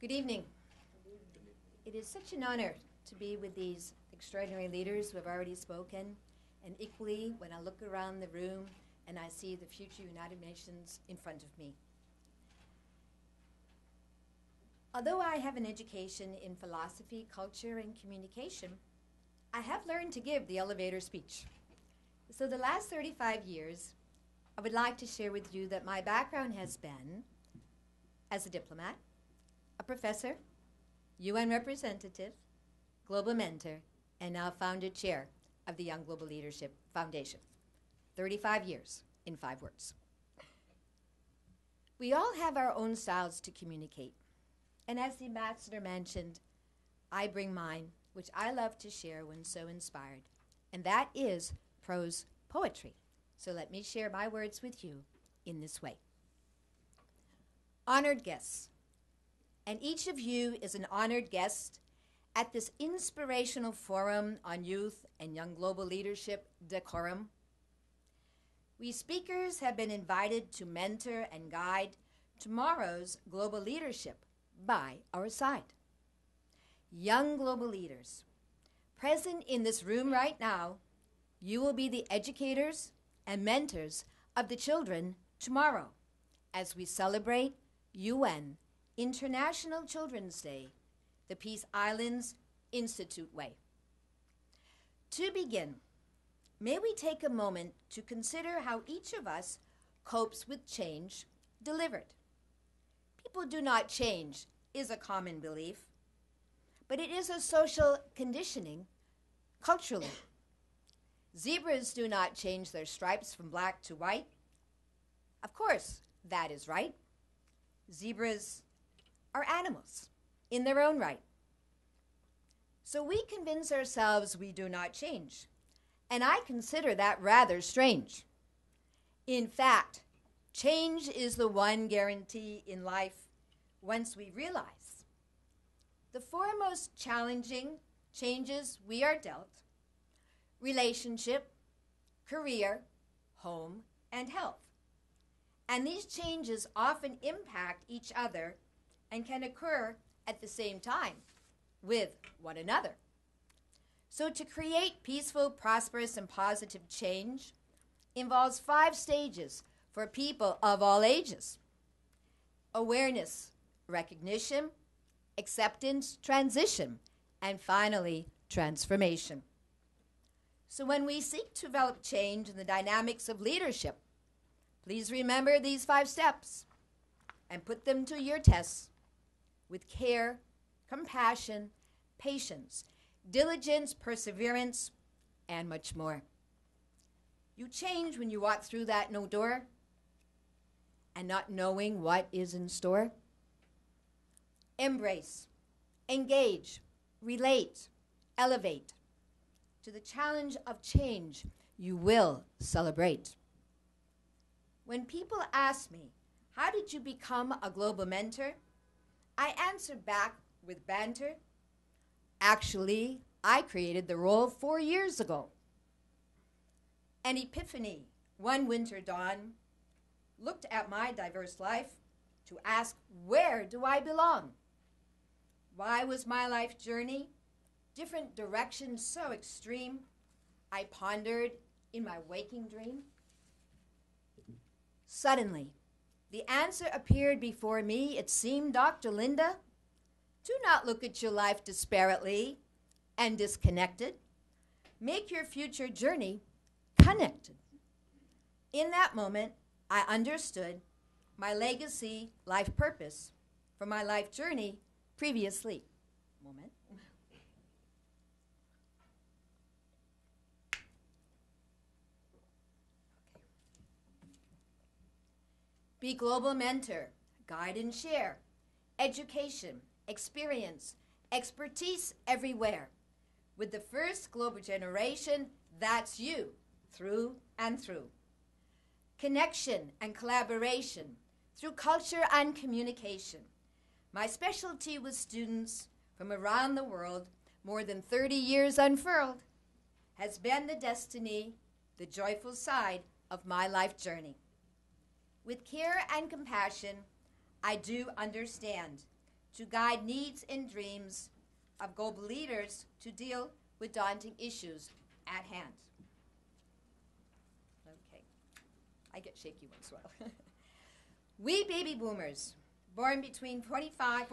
Good evening. It is such an honor to be with these extraordinary leaders who have already spoken, and equally when I look around the room and I see the future United Nations in front of me. Although I have an education in philosophy, culture, and communication, I have learned to give the elevator speech. So the last 35 years, I would like to share with you that my background has been as a diplomat, a professor, UN representative, global mentor, and now founder chair of the Young Global Leadership Foundation. 35 years in 5 words. We all have our own styles to communicate. And as the ambassador mentioned, I bring mine, which I love to share when so inspired, and that is prose poetry. So let me share my words with you in this way. Honored guests, and each of you is an honored guest at this inspirational forum on youth and young global leadership decorum. We speakers have been invited to mentor and guide tomorrow's global leadership by our side. Young global leaders, present in this room right now, you will be the educators and mentors of the children tomorrow as we celebrate UN International Children's Day, the Peace Islands Institute way. To begin, may we take a moment to consider how each of us copes with change delivered. People do not change is a common belief, but it is a social conditioning culturally. Zebras do not change their stripes from black to white. Of course, that is right. Zebras are animals in their own right. So we convince ourselves we do not change, and I consider that rather strange. In fact, change is the one guarantee in life once we realize the 4 most challenging changes we are dealt: relationship, career, home, and health. And these changes often impact each other and can occur at the same time with one another. So to create peaceful, prosperous, and positive change involves 5 stages for people of all ages: awareness, recognition, acceptance, transition, and finally, transformation. So when we seek to develop change in the dynamics of leadership, please remember these 5 steps and put them to your tests with care, compassion, patience, diligence, perseverance, and much more. You change when you walk through that no door and not knowing what is in store. Embrace, engage, relate, elevate. To the challenge of change, you will celebrate. When people ask me, how did you become a global mentor? I answer back with banter. Actually, I created the role 4 years ago. An epiphany, one winter dawn, looked at my diverse life to ask, where do I belong? Why was my life journey different directions so extreme? I pondered in my waking dream. Suddenly, the answer appeared before me. It seemed, Dr. Linda, do not look at your life disparately and disconnected. Make your future journey connected. In that moment, I understood my legacy, life purpose for my life journey previously. Moment. Be global mentor, guide and share, education, experience, expertise everywhere. With the first global generation, that's you, through and through. Connection and collaboration through culture and communication. My specialty with students from around the world, more than 30 years unfurled, has been the destiny, the joyful side of my life journey. With care and compassion, I do understand to guide needs and dreams of global leaders to deal with daunting issues at hand. Okay, I get shaky once in a while. We baby boomers, born between 45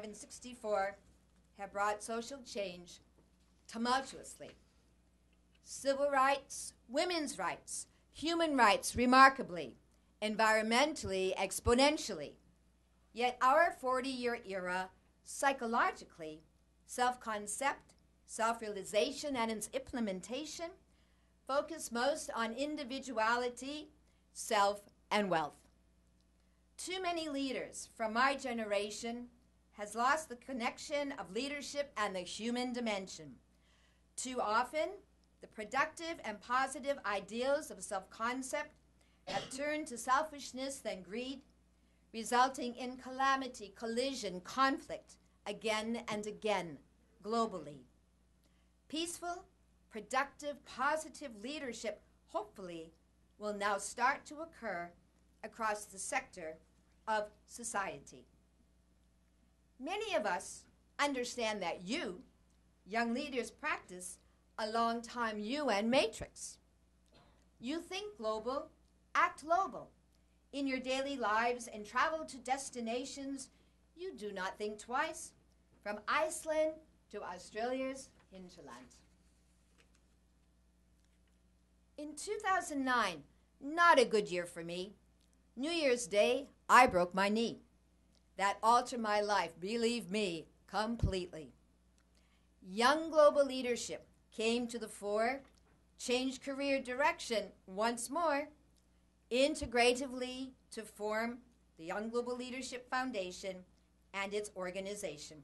and 64, have brought social change tumultuously. Civil rights, women's rights, human rights remarkably, environmentally exponentially. Yet our 40-year era, psychologically, self-concept, self-realization, and its implementation focus most on individuality, self, and wealth. Too many leaders from my generation has lost the connection of leadership and the human dimension. Too often, the productive and positive ideals of self-concept have turned to selfishness and greed, resulting in calamity, collision, conflict, again and again, globally. Peaceful, productive, positive leadership, hopefully, will now start to occur across the sector of society. Many of us understand that you, young leaders, practice a long-time UN matrix. You think global, act global. In your daily lives and travel to destinations you do not think twice, from Iceland to Australia's hinterland. In 2009, not a good year for me. New Year's Day, I broke my knee. That altered my life, believe me, completely. Young global leadership came to the fore, changed career direction once more, integratively to form the Young Global Leadership Foundation and its organization.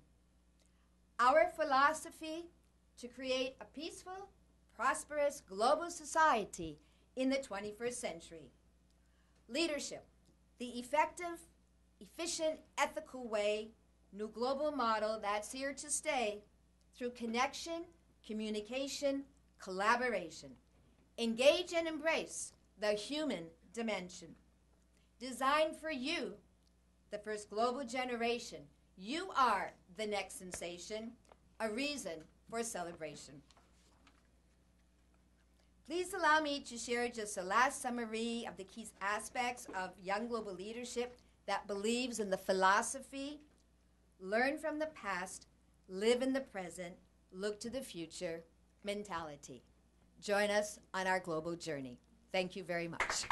Our philosophy to create a peaceful, prosperous global society in the 21st century. Leadership, the effective, efficient, ethical way, new global model that's here to stay through connection, communication, collaboration. Engage and embrace the human dimension. Designed for you, the first global generation. You are the next sensation, a reason for celebration. Please allow me to share just a last summary of the key aspects of young global leadership that believes in the philosophy, learn from the past, live in the present, look to the future mentality. Join us on our global journey. Thank you very much.